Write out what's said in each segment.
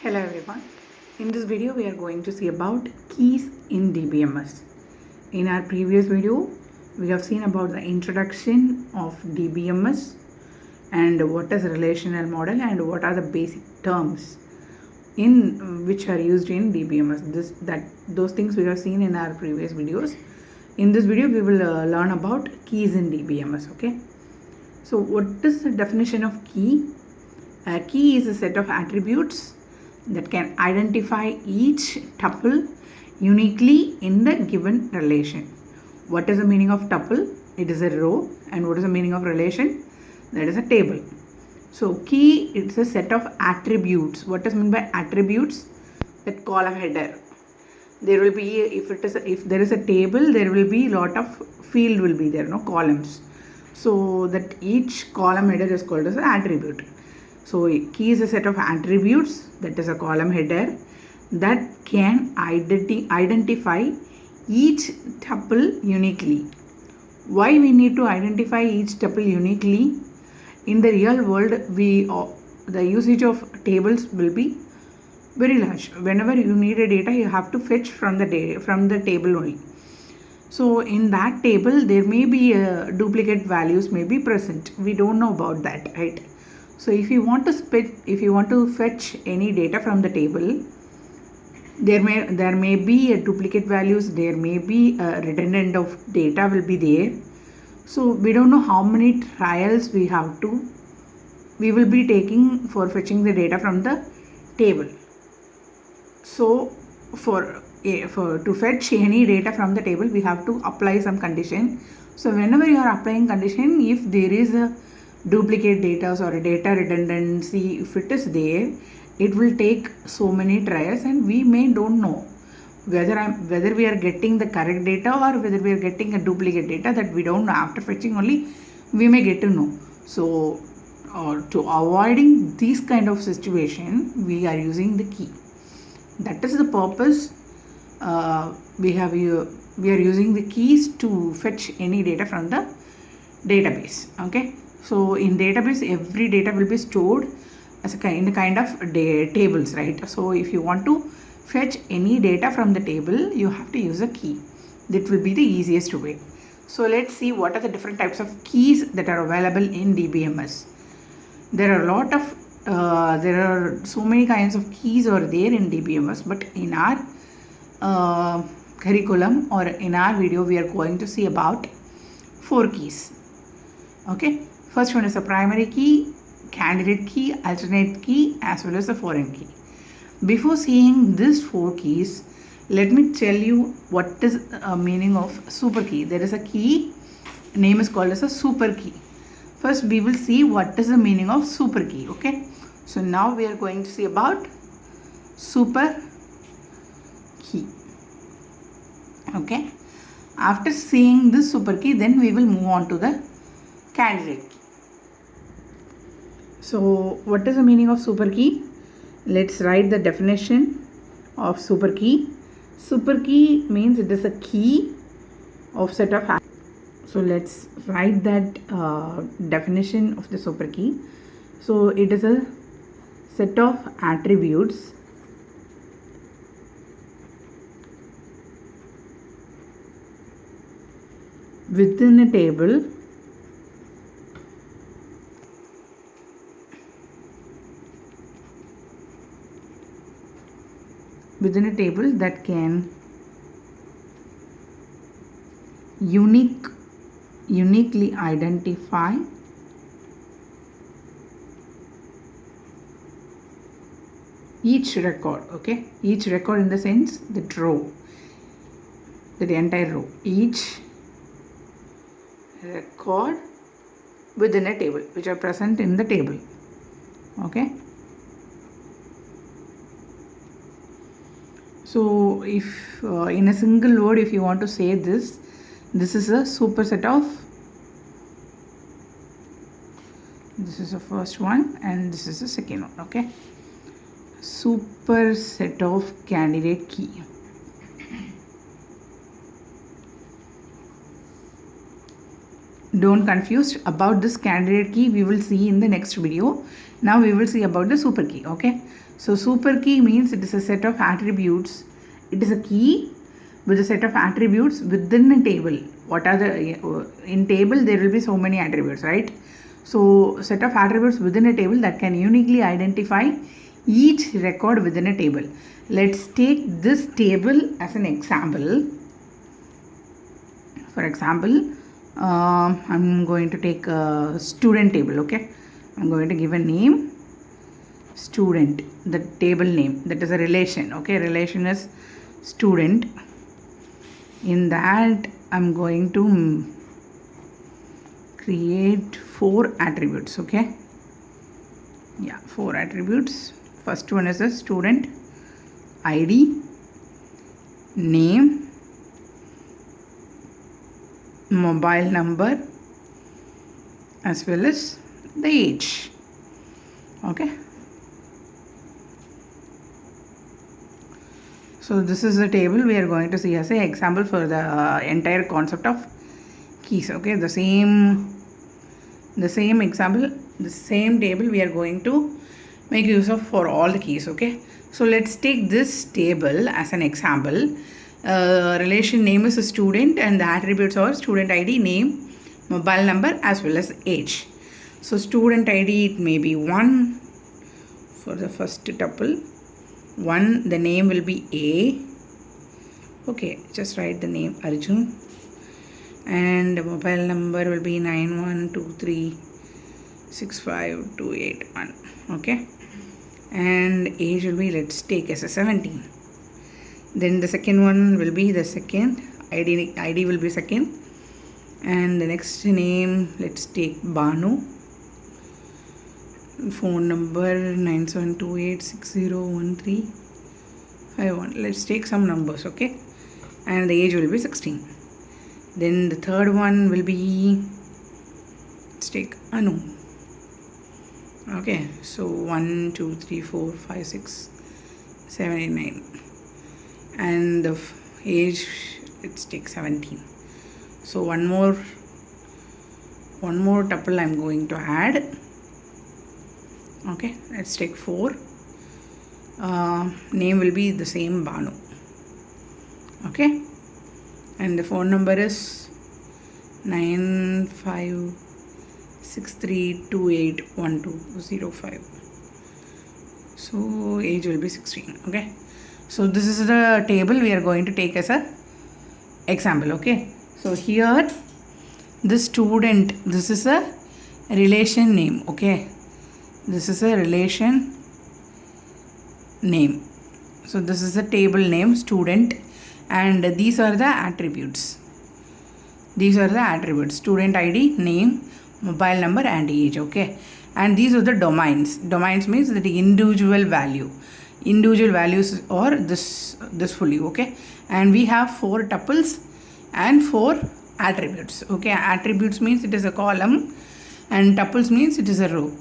Hello everyone. In this video we are going to see about keys in DBMS. In our previous video we have seen about the introduction of DBMS and what is relational model and what are the basic terms in which are used in DBMS. Those things we have seen in our previous videos. In this video we will learn about keys in DBMS. Okay. So what is the definition of key? A key is a set of attributes that can identify each tuple uniquely in the given relation. What is the meaning of tuple? It is a row. And what is the meaning of relation? That is a table. So key is a set of attributes. What is meant by attributes? That column header. There will be, if there is a table, there will be lot of field will be there, no columns. So that each column header is called as an attribute. So key is a set of attributes, that is a column header, that can identify each tuple uniquely. Why we need to identify each tuple uniquely? In the real world, the usage of tables will be very large. Whenever you need a data, you have to fetch from the table only. So in that table, there may be duplicate values may be present. We don't know about that, right? So if you want to fetch any data from the table, there may be a duplicate values, there may be a redundant of data will be there. So we don't know how many trials we will be taking for fetching the data from the table. So to fetch any data from the table, we have to apply some condition. So whenever you are applying condition, if there is a duplicate data or a data redundancy, if it is there, it will take so many trials and we don't know whether we are getting the correct data or whether we are getting a duplicate data. That we don't know. After fetching only we may get to know. So to avoiding this kind of situation, we are using the key. That is the purpose. We are using the keys to fetch any data from the database. Okay. So in database, every data will be stored as in the kind of tables, right? So if you want to fetch any data from the table, you have to use a key. That will be the easiest way. So let's see what are the different types of keys that are available in DBMS. There are so many kinds of keys are there in DBMS, but in our curriculum or in our video, we are going to see about 4 keys. Okay. First one is a primary key, candidate key, alternate key, as well as the foreign key. Before seeing these 4 keys, let me tell you what is the meaning of super key. There is a key, name is called as a super key. First, we will see what is the meaning of super key. Okay. So now we are going to see about super key. Okay. After seeing this super key, then we will move on to the candidate key. So what is the meaning of super key? Let's write the definition of super key. Super key means it is a key of set of. So let's write that definition of the super key. So it is a set of attributes within a table that can uniquely identify each record. Okay, each record in the sense that row, the entire row, each record within a table which are present in the table. Okay. So if in a single word, if you want to say this is a superset of, this is the first one and this is the second one. Okay. Superset of candidate key. Don't confuse about this candidate key. We will see in the next video. Now we will see about the super key. Okay, so super key means it is a set of attributes. It is a key with a set of attributes within a table. What are the in table there will be so many attributes, right? So set of attributes within a table that can uniquely identify each record within a table. Let's take this table as an example. For example, I'm going to take a student table. Okay, I'm going to give a name student, the table name, that is a relation. Okay, relation is student. In that I'm going to create 4 attributes. Okay, yeah, 4 attributes. First one is a student ID, name, mobile number, as well as the age. Okay, so this is the table we are going to see as an example for the entire concept of keys. Okay, the same example, the same table we are going to make use of for all the keys. Okay, so let's take this table as an example. Relation name is a student and the attributes are student ID, name, mobile number, as well as age. So student ID, it may be 1 for the first tuple. 1, the name will be A. Okay, just write the name Arjun. And the mobile number will be 9123652881. Okay, and age will be, let's take as a 17. Then the second one will be the second ID will be second, and the next name, let's take Banu. Phone number 9728601351. Let's take some numbers. Okay, and the age will be 16. Then the third one will be, let's take Anu. Okay, so 1 2 3 4 5 6 7 8 9, and the age, let's take 17. So one more tuple I'm going to add. Okay, let's take 4. Name will be the same, Banu. Okay, and the phone number is 9563281205. So age will be 16. Okay, so this is the table we are going to take as a example. Okay, so here this student, this is a relation name. Okay, this is a relation name. So this is the table name student, and these are the attributes. These are the attributes: student ID, name, mobile number, and age. Okay, and these are the domains. Domains means that the individual values or this fully. Okay, and we have 4 tuples and 4 attributes. Okay, attributes means it is a column, and tuples means it is a row.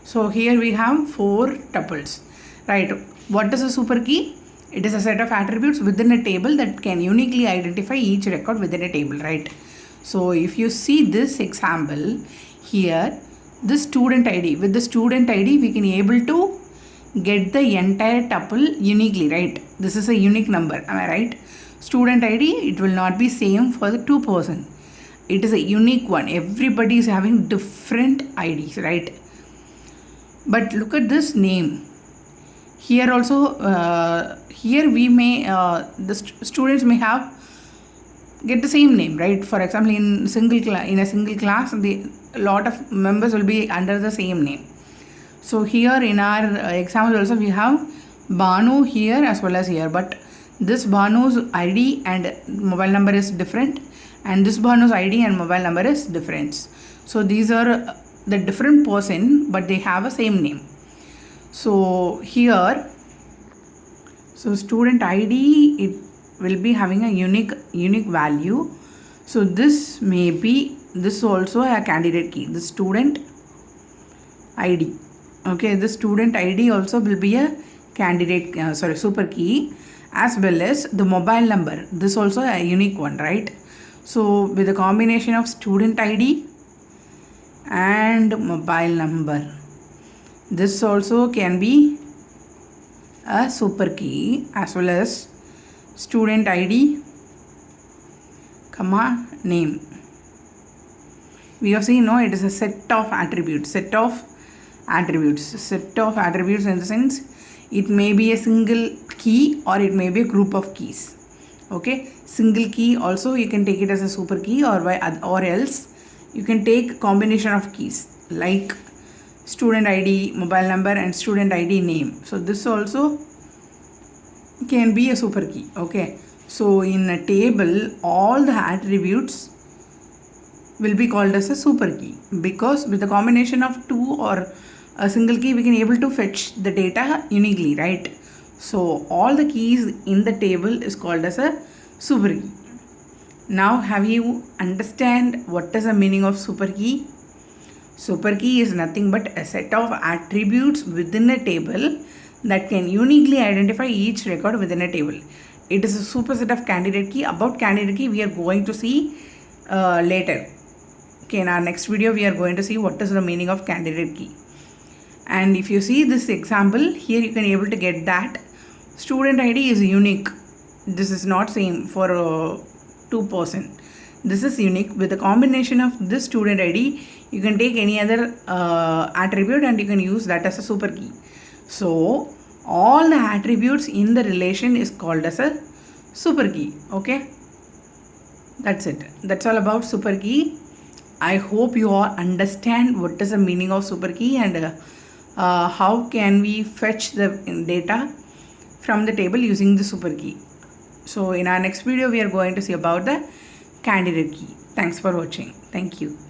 So here we have 4 tuples, right? What is a super key? It is a set of attributes within a table that can uniquely identify each record within a table, right? So if you see this example here, this student ID, with the student ID we can able to get the entire tuple uniquely, right? This is a unique number, am I right? Student ID, it will not be same for the 2 person. It is a unique one. Everybody is having different IDs, right? But look at this name. Here also, here we may, the students may have get the same name, right? For example, in a single class, a lot of members will be under the same name. So here in our example also we have Banu here as well as here, but this Banu's ID and mobile number is different, and this Banu's ID and mobile number is different. So these are the different person, but they have a same name. So here, so student ID, it will be having a unique value. So this may be, this also a candidate key, the student ID. Okay, the student ID also will be a candidate super key, as well as the mobile number. This also a unique one, right? So with a combination of student ID and mobile number, This also can be a super key, as well as student ID, comma, name. We have seen, no, it is a set of attributes. Set of attributes in the sense it may be a single key or it may be a group of keys. Okay, single key also you can take it as a super key, or else you can take combination of keys like student ID, mobile number, and student ID name. So this also can be a super key. Okay, so in a table all the attributes will be called as a super key, because with the combination of two or a single key we can able to fetch the data uniquely, right? So all the keys in the table is called as a super key. Now have you understand what is the meaning of super key? Super key is nothing but a set of attributes within a table that can uniquely identify each record within a table. It is a superset of candidate key. About candidate key we are going to see later. Okay, in our next video we are going to see what is the meaning of candidate key. And if you see this example here, you can able to get that student ID is unique. This is not same for 2%. This is unique. With the combination of this student ID, you can take any other attribute and you can use that as a super key. So all the attributes in the relation is called as a super key. Okay, that's it. That's all about super key. I hope you all understand what is the meaning of super key and how can we fetch the data from the table using the super key. So in our next video we are going to see about the candidate key. Thanks for watching. Thank you.